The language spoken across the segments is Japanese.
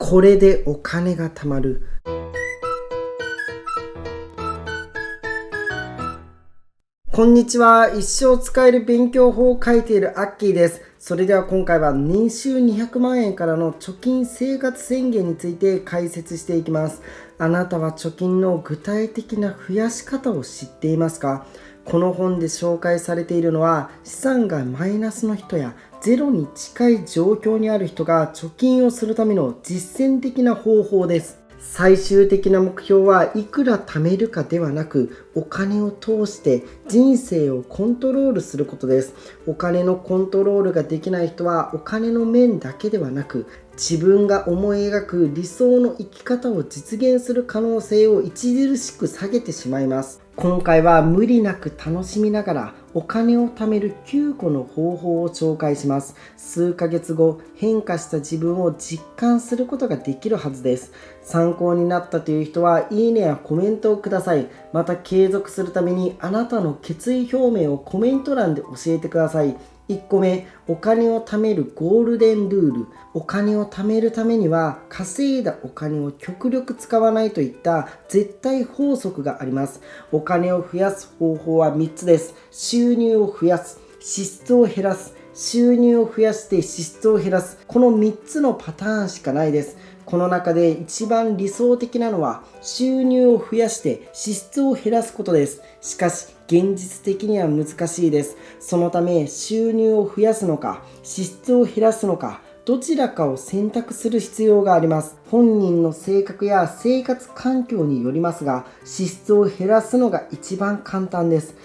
これでお金が貯まる。こんにちは。一生使える勉強法を書いているアッキーです。それでは今回は年収200万円からの貯金生活宣言について解説していきます。あなたは貯金の具体的な増やし方を知っていますか？この本で紹介されているのは、資産がマイナスの人やゼロに近い状況にある人が貯金をするための実践的な方法です。最終的な目標はいくら貯めるかではなく、お金を通して人生をコントロールすることです。お金のコントロールができない人は、お金の面だけではなく、自分が思い描く理想の生き方を実現する可能性を著しく下げてしまいます。今回は無理なく楽しみながらお金を貯める9個の方法を紹介します。数ヶ月後、変化した自分を実感することができるはずです。参考になったという人は、いいねやコメントをください。また継続するためにあなたの決意表明をコメント欄で教えてください。1個目、お金を貯めるゴールデンルール。お金を貯めるためには、稼いだお金を極力使わないといった絶対法則があります。お金を増やす方法は3つです。収入を増やす、支出を減らす、収入を増やして支出を減らす。この3つのパターンしかないです。この中で一番理想的なのは、収入を増やして支出を減らすことです。しかし現実的には難しいです。そのため、収入を増やすのか支出を減らすのか、どちらかを選択する必要があります。本人の性格や生活環境によりますが、支出を減らすのが一番簡単です。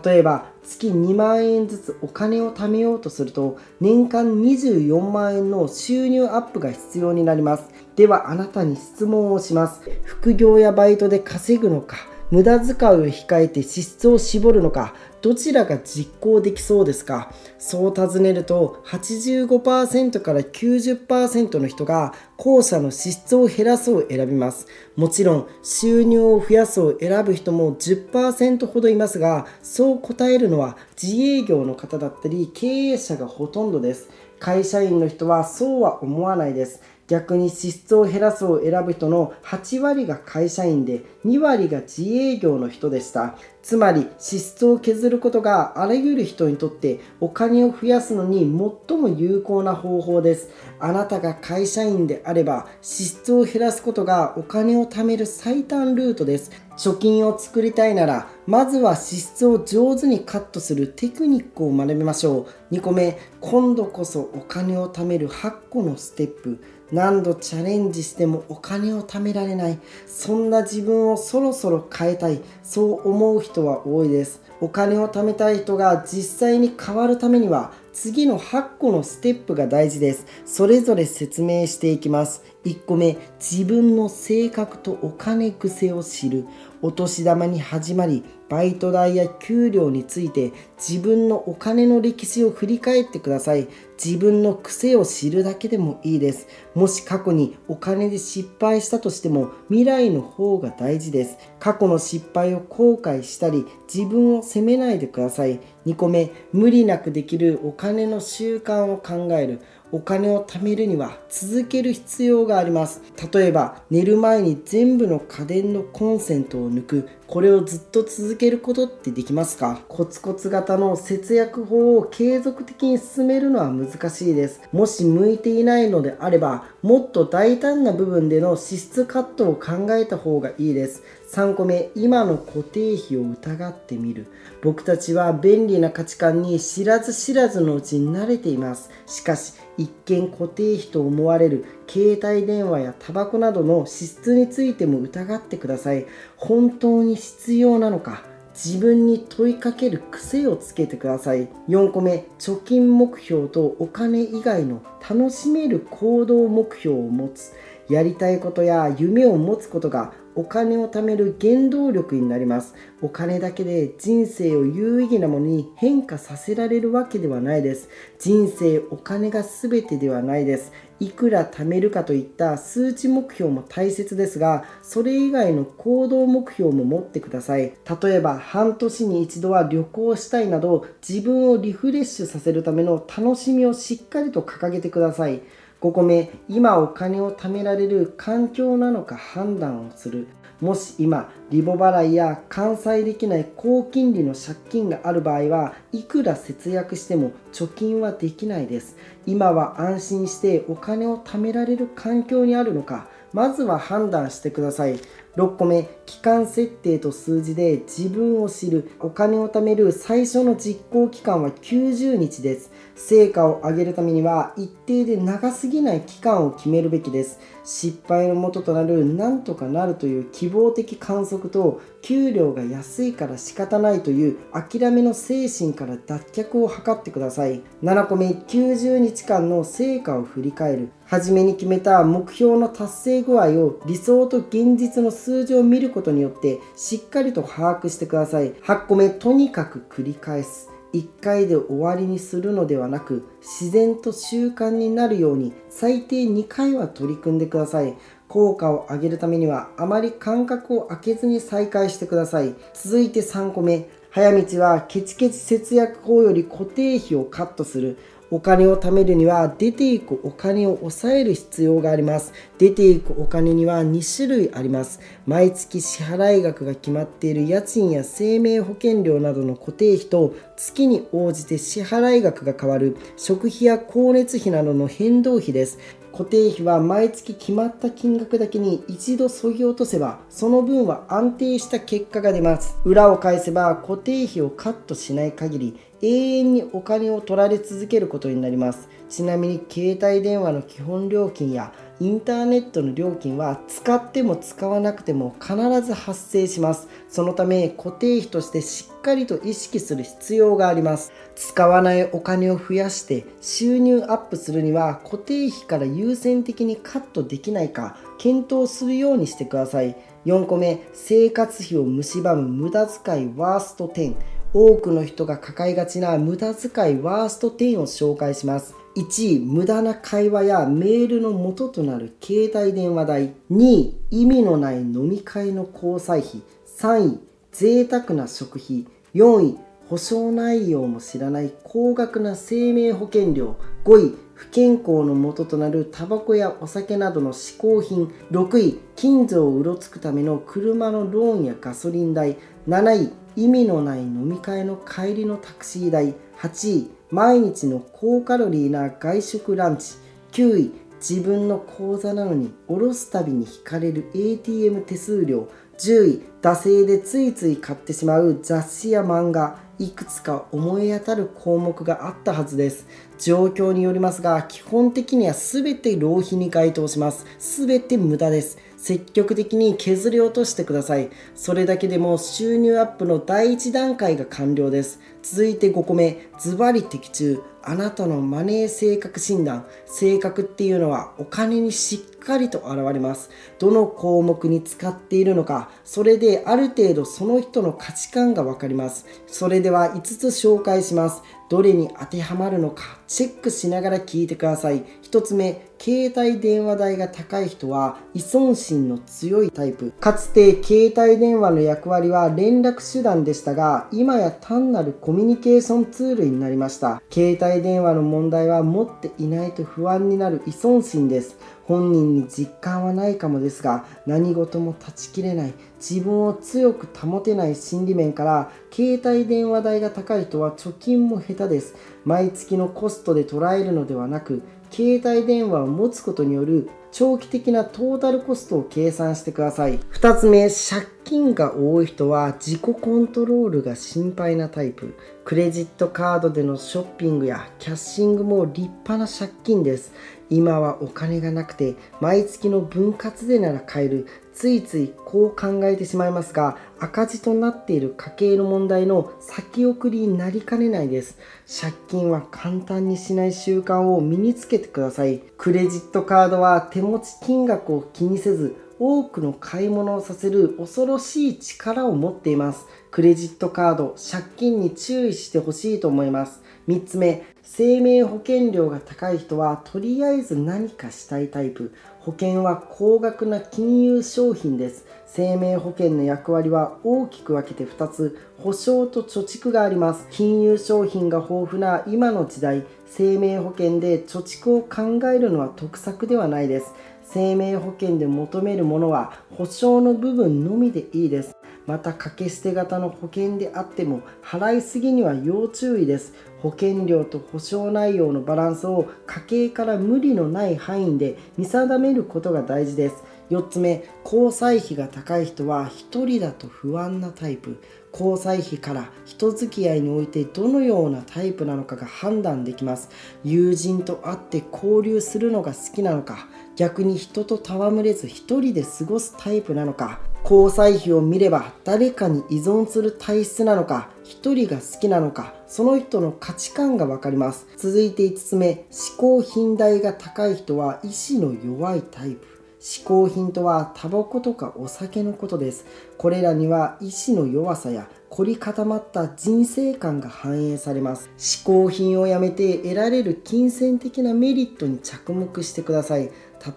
例えば月2万円ずつお金を貯めようとすると、年間24万円の収入アップが必要になります。ではあなたに質問をします。副業やバイトで稼ぐのか、無駄遣いを控えて支出を絞るのか、どちらが実行できそうですか？そう尋ねると 85% から 90% の人が後者の支出を減らすを選びます。もちろん収入を増やすを選ぶ人も 10% ほどいますが、そう答えるのは自営業の方だったり経営者がほとんどです。会社員の人はそうは思わないです。逆に支出を減らすを選ぶ人の8割が会社員で2割が自営業の人でした。つまり支出を削ることがあらゆる人にとってお金を増やすのに最も有効な方法です。あなたが会社員であれば、支出を減らすことがお金を貯める最短ルートです。貯金を作りたいなら、まずは支出を上手にカットするテクニックを学びましょう。2個目、今度こそお金を貯める8個のステップ。何度チャレンジしてもお金を貯められない。そんな自分をそろそろ変えたい。そう思う人は多いです。お金を貯めたい人が実際に変わるためには、次の8個のステップが大事です。それぞれ説明していきます。1個目、自分の性格とお金癖を知る。お年玉に始まり、バイト代や給料について自分のお金の歴史を振り返ってください。自分の癖を知るだけでもいいです。もし過去にお金で失敗したとしても、未来の方が大事です。過去の失敗を後悔したり、自分を責めないでください。2個目、無理なくできるお金の習慣を考える。お金を貯めるには続ける必要があります。例えば寝る前に全部の家電のコンセントを抜く。これをずっと続けることってできますか？コツコツ型の節約法を継続的に進めるのは難しいです。もし向いていないのであれば、もっと大胆な部分での支出カットを考えた方がいいです。3個目、今の固定費を疑ってみる。僕たちは便利な価値観に知らず知らずのうちに慣れています。しかし一見固定費と思われる携帯電話やタバコなどの支出についても疑ってください。本当に必要なのか、自分に問いかける癖をつけてください。4個目、貯金目標とお金以外の楽しめる行動目標を持つ。やりたいことや夢を持つことがお金を貯める原動力になります。お金だけで人生を有意義なものに変化させられるわけではないです。人生お金が全てではないです。いくら貯めるかといった数値目標も大切ですが、それ以外の行動目標も持ってください。例えば半年に一度は旅行したいなど、自分をリフレッシュさせるための楽しみをしっかりと掲げてください。5個目、今お金を貯められる環境なのか判断をする。もし今、リボ払いや完済できない高金利の借金がある場合はいくら節約しても貯金はできないです。今は安心してお金を貯められる環境にあるのか、まずは判断してください。6個目、期間設定と数字で自分を知る。お金を貯める最初の実行期間は90日です。成果を上げるためには一定で長すぎない期間を決めるべきです。失敗の元となるなんとかなるという希望的観測と給料が安いから仕方ないという諦めの精神から脱却を図ってください。7個目、90日間の成果を振り返る。初めに決めた目標の達成具合を理想と現実の数字を見ることによってしっかりと把握してください。8個目、とにかく繰り返す。1回で終わりにするのではなく、自然と習慣になるように最低2回は取り組んでください。効果を上げるためにはあまり間隔を空けずに再開してください。続いて3個目、早道はケチケチ節約法より固定費をカットする。お金を貯めるには出ていくお金を抑える必要があります。出ていくお金には2種類あります。毎月支払額が決まっている家賃や生命保険料などの固定費と、月に応じて支払額が変わる食費や光熱費などの変動費です。固定費は毎月決まった金額だけに一度削ぎ落とせば、その分は安定した結果が出ます。裏を返せば固定費をカットしない限り永遠にお金を取られ続けることになります。ちなみに携帯電話の基本料金やインターネットの料金は使っても使わなくても必ず発生します。そのため固定費としてしっかりと意識する必要があります。使わないお金を増やして収入アップするには固定費から優先的にカットできないか検討するようにしてください。4個目、生活費を蝕む無駄遣いワースト10。多くの人が抱えがちな無駄遣いワースト10を紹介します。1位、無駄な会話やメールの元となる携帯電話代。2位、意味のない飲み会の交際費。3位、贅沢な食費。4位、保証内容も知らない高額な生命保険料。5位、不健康の元となるタバコやお酒などの嗜好品。6位、近所をうろつくための車のローンやガソリン代。7位、意味のない飲み会の帰りのタクシー代。8位、毎日の高カロリーな外食ランチ。9位、自分の口座なのに下ろすたびに引かれる ATM 手数料。10位、惰性でついつい買ってしまう雑誌や漫画。いくつか思い当たる項目があったはずです。状況によりますが、基本的には全て浪費に該当します。全て無駄です。積極的に削り落としてください。それだけでも収入アップの第一段階が完了です。続いて5個目、ズバリ的中。あなたのマネー性格診断。性格っていうのはお金にしっかりと現れます。どの項目に使っているのか、それである程度その人の価値観がわかります。それでは5つ紹介します。どれに当てはまるのかチェックしながら聞いてください。1つ目、携帯電話代が高い人は依存心の強いタイプ。かつて携帯電話の役割は連絡手段でしたが、今や単なるコミュニケーションツールになりました。携帯電話の問題は持っていないと不安になる依存心です。本人に実感はないかもですが、何事も断ち切れない、自分を強く保てない心理面から、携帯電話代が高い人は貯金も下手です。毎月のコストで捉えるのではなく、携帯電話を持つことによる長期的なトータルコストを計算してください。2つ目、借金が多い人は自己コントロールが心配なタイプ。クレジットカードでのショッピングやキャッシングも立派な借金です。今はお金がなくて毎月の分割でなら買える。ついついこう考えてしまいますが、赤字となっている家計の問題の先送りになりかねないです。借金は簡単にしない習慣を身につけてください。クレジットカードは手持ち金額を気にせず多くの買い物をさせる恐ろしい力を持っています。クレジットカード、借金に注意してほしいと思います。3つ目、生命保険料が高い人はとりあえず何かしたいタイプ。保険は高額な金融商品です。生命保険の役割は大きく分けて2つ、保証と貯蓄があります。金融商品が豊富な今の時代、生命保険で貯蓄を考えるのは得策ではないです。生命保険で求めるものは保証の部分のみでいいです。また掛け捨て型の保険であっても払いすぎには要注意です。保険料と保証内容のバランスを家計から無理のない範囲で見定めることが大事です。4つ目、交際費が高い人は1人だと不安なタイプ。交際費から人付き合いにおいてどのようなタイプなのかが判断できます。友人と会って交流するのが好きなのか、逆に人と戯れず一人で過ごすタイプなのか、交際費を見れば誰かに依存する体質なのか、一人が好きなのか、その人の価値観がわかります。続いて5つ目、嗜好品代が高い人は意志の弱いタイプ。嗜好品とはタバコとかお酒のことです。これらには意志の弱さや凝り固まった人生観が反映されます。嗜好品をやめて得られる金銭的なメリットに着目してください。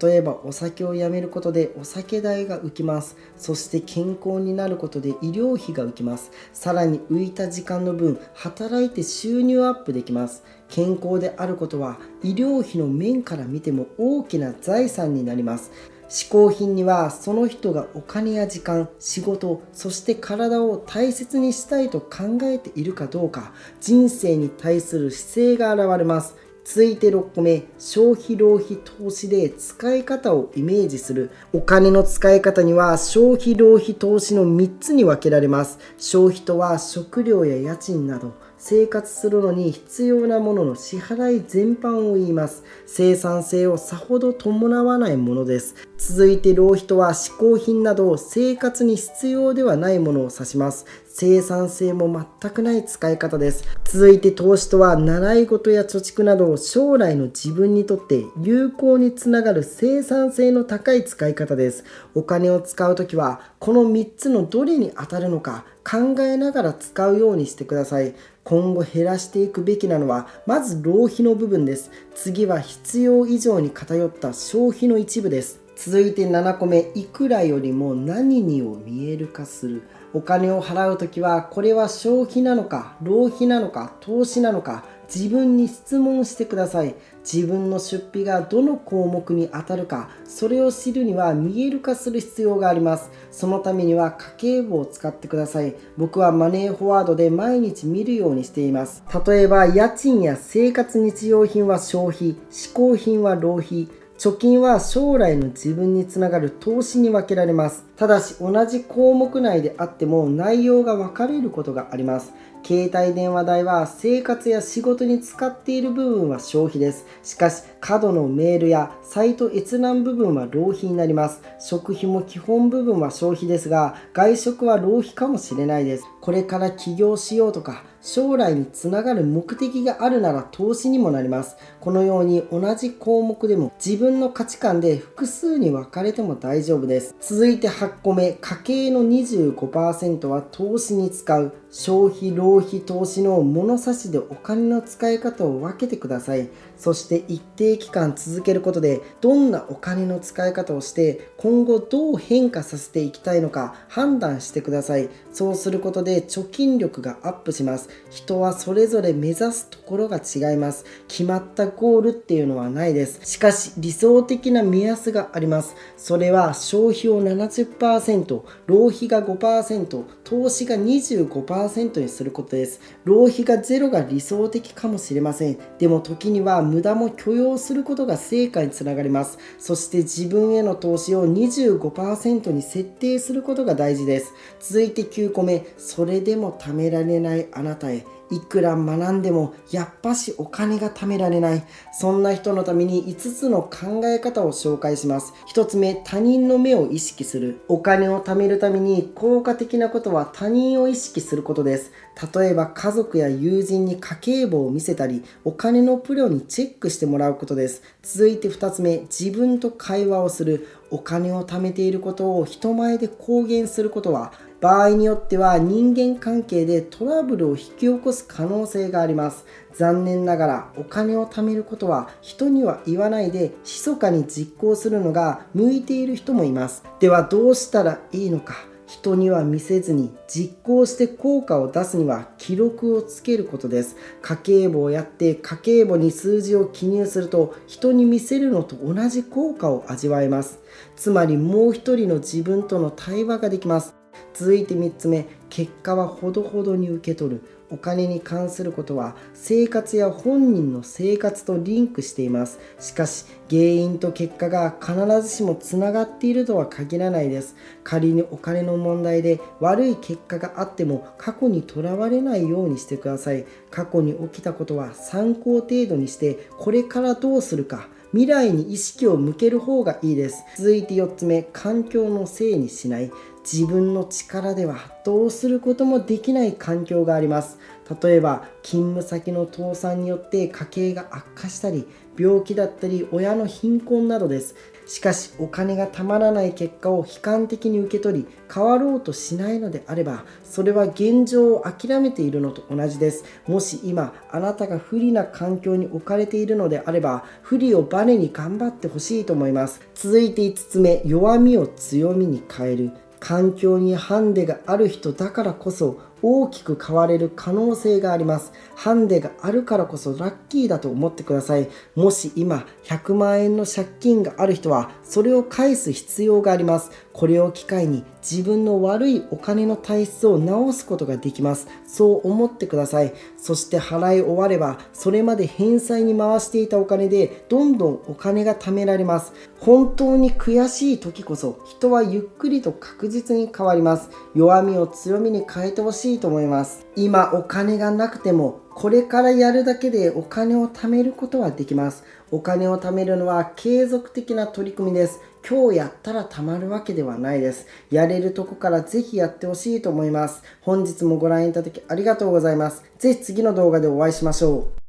例えばお酒をやめることでお酒代が浮きます。そして健康になることで医療費が浮きます。さらに浮いた時間の分働いて収入アップできます。健康であることは医療費の面から見ても大きな財産になります。嗜好品にはその人がお金や時間、仕事、そして体を大切にしたいと考えているかどうか、人生に対する姿勢が現れます。続いて6個目、消費浪費投資で使い方をイメージする。お金の使い方には消費浪費投資の3つに分けられます。消費とは食料や家賃など生活するのに必要なものの支払い全般を言います。生産性をさほど伴わないものです。続いて浪費とは嗜好品など生活に必要ではないものを指します。生産性も全くない使い方です。続いて投資とは習い事や貯蓄など将来の自分にとって有効につながる生産性の高い使い方です。お金を使うときはこの3つのどれに当たるのか考えながら使うようにしてください。今後減らしていくべきなのはまず浪費の部分です。次は必要以上に偏った消費の一部です。続いて7個目、いくらよりも何にを見える化する。お金を払うときはこれは消費なのか浪費なのか投資なのか自分に質問してください。自分の出費がどの項目に当たるか、それを知るには見える化する必要があります。そのためには家計簿を使ってください。僕はマネーフォワードで毎日見るようにしています。例えば家賃や生活日用品は消費、嗜好品は浪費、貯金は将来の自分につながる投資に分けられます。ただし同じ項目内であっても内容が分かれることがあります。携帯電話代は生活や仕事に使っている部分は消費です。しかし過度のメールやサイト閲覧部分は浪費になります。食費も基本部分は消費ですが外食は浪費かもしれないです。これから起業しようとか将来につながる目的があるなら投資にもなります。このように同じ項目でも自分の価値観で複数に分かれても大丈夫です。続いて8個目、家計の 25% は投資に使う。消費浪費投資の物差しでお金の使い方を分けてください。そして一定期間続けることでどんなお金の使い方をして今後どう変化させていきたいのか判断してください。そうすることで貯金力がアップします。人はそれぞれ目指すところが違います。決まったゴールっていうのはないです。しかし理想的な目安があります。それは消費を 70%、浪費が 5%、投資が 25% にすることです。浪費がゼロが理想的かもしれません。でも時には無駄も許容することが成果につながります。そして自分への投資を 25% に設定することが大事です。続いて9個目、それでも貯められないあなたへ。いくら学んでもやっぱしお金が貯められない。そんな人のために5つの考え方を紹介します。1つ目、他人の目を意識する。お金を貯めるために効果的なことは他人を意識することです。例えば家族や友人に家計簿を見せたり、お金のプロにチェックしてもらうことです。続いて2つ目、自分と会話をする。お金を貯めていることを人前で公言することは場合によっては人間関係でトラブルを引き起こす可能性があります。残念ながらお金を貯めることは人には言わないで密かに実行するのが向いている人もいます。ではどうしたらいいのか。人には見せずに実行して効果を出すには記録をつけることです。家計簿をやって家計簿に数字を記入すると人に見せるのと同じ効果を味わえます。つまりもう一人の自分との対話ができます。続いて3つ目、結果はほどほどに受け取る。お金に関することは生活や本人の生活とリンクしています。しかし原因と結果が必ずしもつながっているとは限らないです。仮にお金の問題で悪い結果があっても過去にとらわれないようにしてください。過去に起きたことは参考程度にしてこれからどうするか未来に意識を向ける方がいいです。続いて4つ目、環境のせいにしない。自分の力ではどうすることもできない環境があります。例えば勤務先の倒産によって家計が悪化したり、病気だったり親の貧困などです。しかしお金がたまらない結果を悲観的に受け取り変わろうとしないのであれば、それは現状を諦めているのと同じです。もし今あなたが不利な環境に置かれているのであれば、不利をバネに頑張ってほしいと思います。続いて5つ目、弱みを強みに変える。環境にハンデがある人だからこそ大きく変われる可能性があります。ハンデがあるからこそラッキーだと思ってください。もし今100万円の借金がある人はそれを返す必要があります。これを機会に自分の悪いお金の体質を直すことができます。そう思ってください。そして払い終わればそれまで返済に回していたお金でどんどんお金が貯められます。本当に悔しい時こそ人はゆっくりと確実に変わります。弱みを強みに変えてほしいと思います。今お金がなくてもこれからやるだけでお金を貯めることはできます。お金を貯めるのは継続的な取り組みです。今日やったら貯まるわけではないです。やれるとこからぜひやってほしいと思います。本日もご覧いただきありがとうございます。ぜひ次の動画でお会いしましょう。